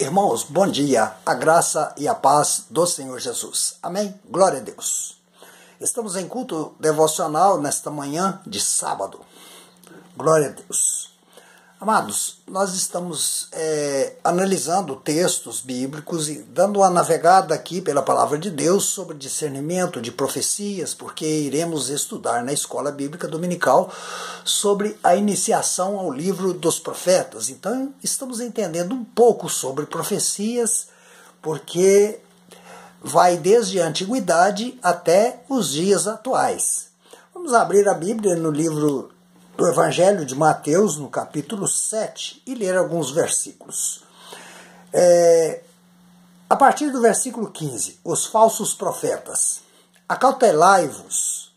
Irmãos, bom dia, a graça e a paz do Senhor Jesus. Amém? Glória a Deus. Estamos em culto devocional nesta manhã de sábado. Glória a Deus. Amados, nós estamos analisando textos bíblicos e dando uma navegada aqui pela palavra de Deus sobre discernimento de profecias, porque iremos estudar na escola bíblica dominical sobre a iniciação ao livro dos profetas. Então, estamos entendendo um pouco sobre profecias, porque vai desde a antiguidade até os dias atuais. Vamos abrir a Bíblia no livro do Evangelho de Mateus, no capítulo 7, e ler alguns versículos. A partir do versículo 15, os falsos profetas. Acautelai-vos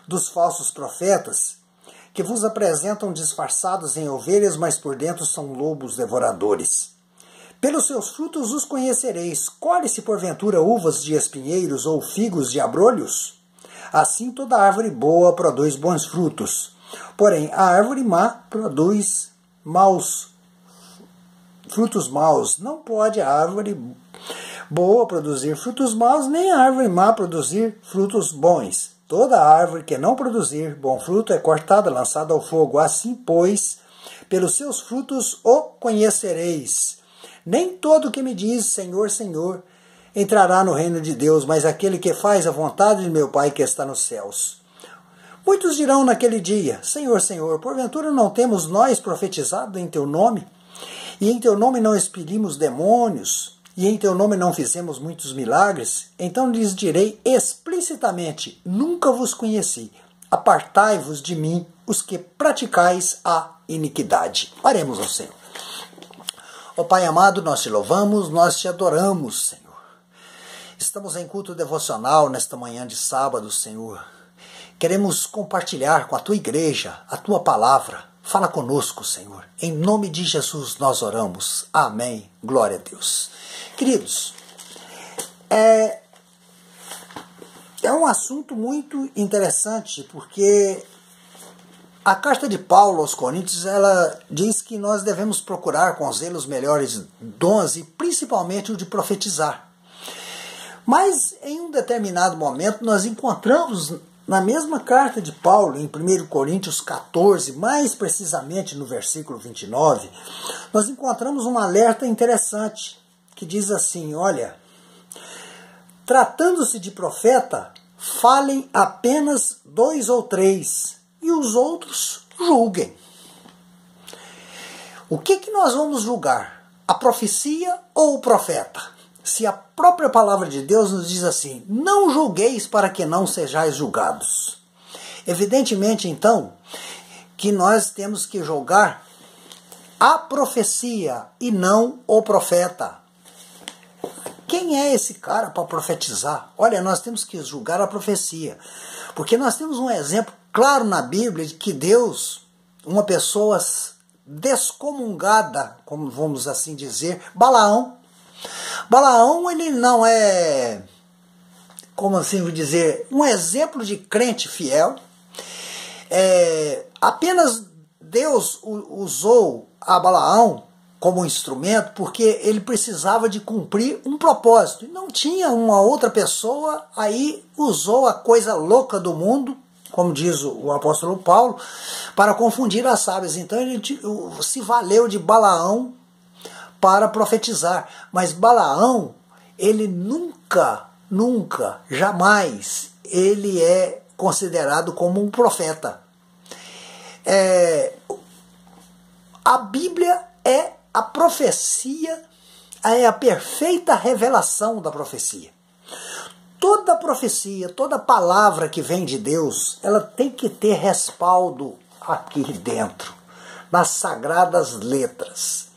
dos falsos profetas, que vos apresentam disfarçados em ovelhas, mas por dentro são lobos devoradores. Pelos seus frutos os conhecereis. Colhe-se porventura uvas de espinheiros ou figos de abrolhos? Assim toda árvore boa produz bons frutos. Porém, a árvore má produz frutos maus. Não pode a árvore boa produzir frutos maus, nem a árvore má produzir frutos bons. Toda árvore que não produzir bom fruto é cortada, lançada ao fogo. Assim, pois, pelos seus frutos o conhecereis. Nem todo que me diz Senhor, Senhor entrará no reino de Deus, mas aquele que faz a vontade de meu Pai que está nos céus. Muitos dirão naquele dia, Senhor, Senhor, porventura não temos nós profetizado em teu nome? E em teu nome não expelimos demônios? E em teu nome não fizemos muitos milagres? Então lhes direi explicitamente, nunca vos conheci. Apartai-vos de mim, os que praticais a iniquidade. Oremos ao Senhor. Ó Pai amado, nós te louvamos, nós te adoramos, Senhor. Estamos em culto devocional nesta manhã de sábado, Senhor. Queremos compartilhar com a tua igreja a tua palavra. Fala conosco, Senhor. Em nome de Jesus nós oramos. Amém. Glória a Deus. Queridos, é um assunto muito interessante, porque a carta de Paulo aos Coríntios, ela diz que nós devemos procurar com zelo os melhores dons e principalmente o de profetizar. Mas em um determinado momento nós encontramos na mesma carta de Paulo, em 1 Coríntios 14, mais precisamente no versículo 29, nós encontramos um alerta interessante, que diz assim, olha, tratando-se de profeta, falem apenas 2 ou 3, e os outros julguem. O que nós vamos julgar? A profecia ou o profeta? Se a própria palavra de Deus nos diz assim, não julgueis para que não sejais julgados. Evidentemente, então, que nós temos que julgar a profecia e não o profeta. Quem é esse cara para profetizar? Olha, nós temos que julgar a profecia. Porque nós temos um exemplo claro na Bíblia de que Deus, uma pessoa descomungada, como vamos assim dizer, Balaão, ele não é, como assim vou dizer, um exemplo de crente fiel. Apenas Deus usou a Balaão como instrumento porque ele precisava de cumprir um propósito. E não tinha uma outra pessoa, aí usou a coisa louca do mundo, como diz o apóstolo Paulo, para confundir as sábias. Então ele se valeu de Balaão para profetizar. Mas Balaão, ele nunca, jamais, ele é considerado como um profeta. A Bíblia é a profecia, é a perfeita revelação da profecia. Toda profecia, toda palavra que vem de Deus, ela tem que ter respaldo aqui dentro, nas sagradas letras.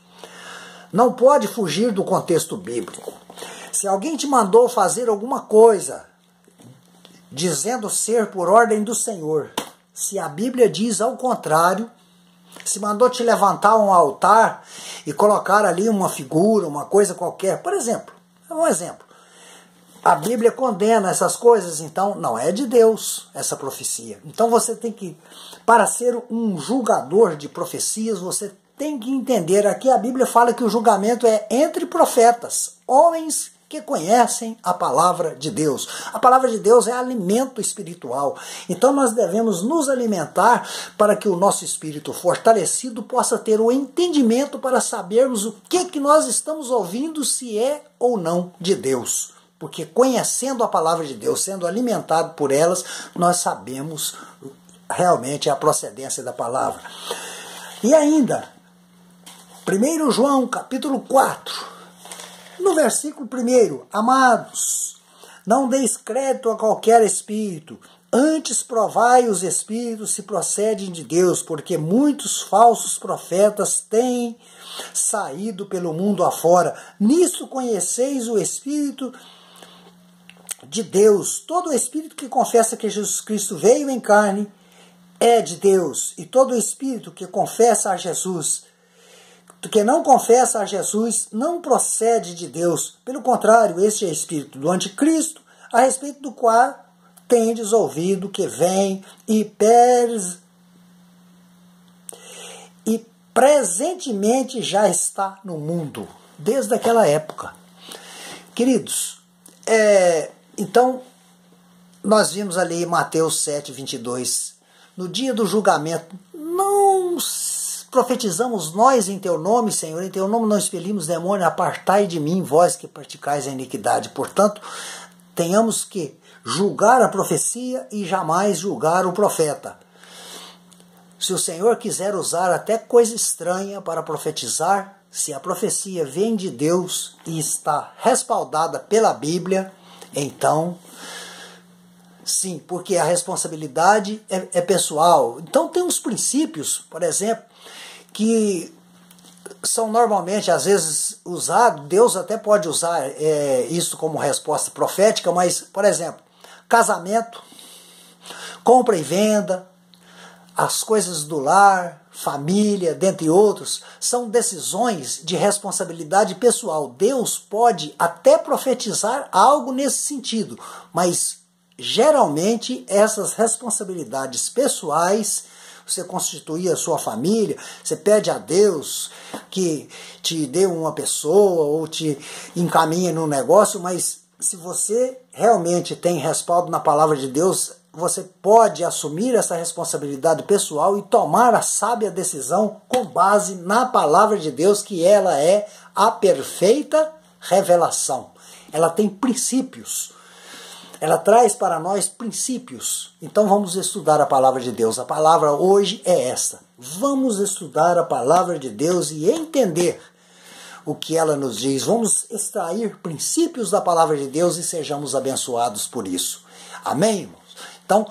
Não pode fugir do contexto bíblico. Se alguém te mandou fazer alguma coisa, dizendo ser por ordem do Senhor, se a Bíblia diz ao contrário, se mandou te levantar um altar e colocar ali uma figura, uma coisa qualquer, por exemplo, um exemplo, a Bíblia condena essas coisas, então não é de Deus essa profecia. Então você tem que, para ser um julgador de profecias, você tem que entender, aqui a Bíblia fala que o julgamento é entre profetas, homens que conhecem a palavra de Deus. A palavra de Deus é alimento espiritual. Então nós devemos nos alimentar para que o nosso espírito fortalecido possa ter o entendimento para sabermos o que nós estamos ouvindo, se é ou não de Deus. Porque conhecendo a palavra de Deus, sendo alimentado por elas, nós sabemos realmente a procedência da palavra. E ainda, 1 João capítulo 4, no versículo 1, amados, não deis crédito a qualquer espírito, antes provai os espíritos se procedem de Deus, porque muitos falsos profetas têm saído pelo mundo afora. Nisso conheceis o Espírito de Deus. Todo espírito que confessa que Jesus Cristo veio em carne é de Deus, e todo espírito que confessa a Jesus, que não confessa a Jesus, não procede de Deus. Pelo contrário, este é o espírito do anticristo, a respeito do qual tendes ouvido que vem e presentemente já está no mundo, desde aquela época. Queridos, então, nós vimos ali em Mateus 7, 22, no dia do julgamento, não profetizamos nós em teu nome, Senhor, em teu nome não expelimos demônio, apartai de mim, vós que praticais a iniquidade. Portanto, tenhamos que julgar a profecia e jamais julgar o profeta. Se o Senhor quiser usar até coisa estranha para profetizar, se a profecia vem de Deus e está respaldada pela Bíblia, então, sim, porque a responsabilidade é pessoal. Então tem uns princípios, por exemplo, que são normalmente, às vezes, usados, Deus até pode usar isso como resposta profética, mas, por exemplo, casamento, compra e venda, as coisas do lar, família, dentre outros, são decisões de responsabilidade pessoal. Deus pode até profetizar algo nesse sentido, mas geralmente essas responsabilidades pessoais, você constituir a sua família, você pede a Deus que te dê uma pessoa ou te encaminhe num negócio, mas se você realmente tem respaldo na palavra de Deus, você pode assumir essa responsabilidade pessoal e tomar a sábia decisão com base na palavra de Deus, que ela é a perfeita revelação. Ela tem princípios. Ela traz para nós princípios. Então vamos estudar a palavra de Deus. A palavra hoje é essa. Vamos estudar a palavra de Deus e entender o que ela nos diz. Vamos extrair princípios da palavra de Deus e sejamos abençoados por isso. Amém, irmãos? Então,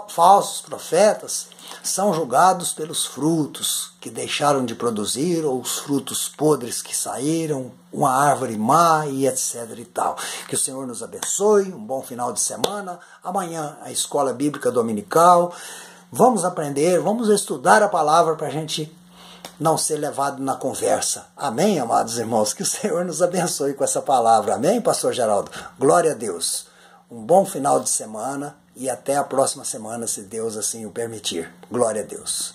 falsos profetas são julgados pelos frutos que deixaram de produzir, ou os frutos podres que saíram, uma árvore má e etc e tal. Que o Senhor nos abençoe, um bom final de semana. Amanhã a escola bíblica dominical. Vamos aprender, vamos estudar a palavra para a gente não ser levado na conversa. Amém, amados irmãos? Que o Senhor nos abençoe com essa palavra. Amém, pastor Geraldo? Glória a Deus. Um bom final de semana e até a próxima semana, se Deus assim o permitir. Glória a Deus.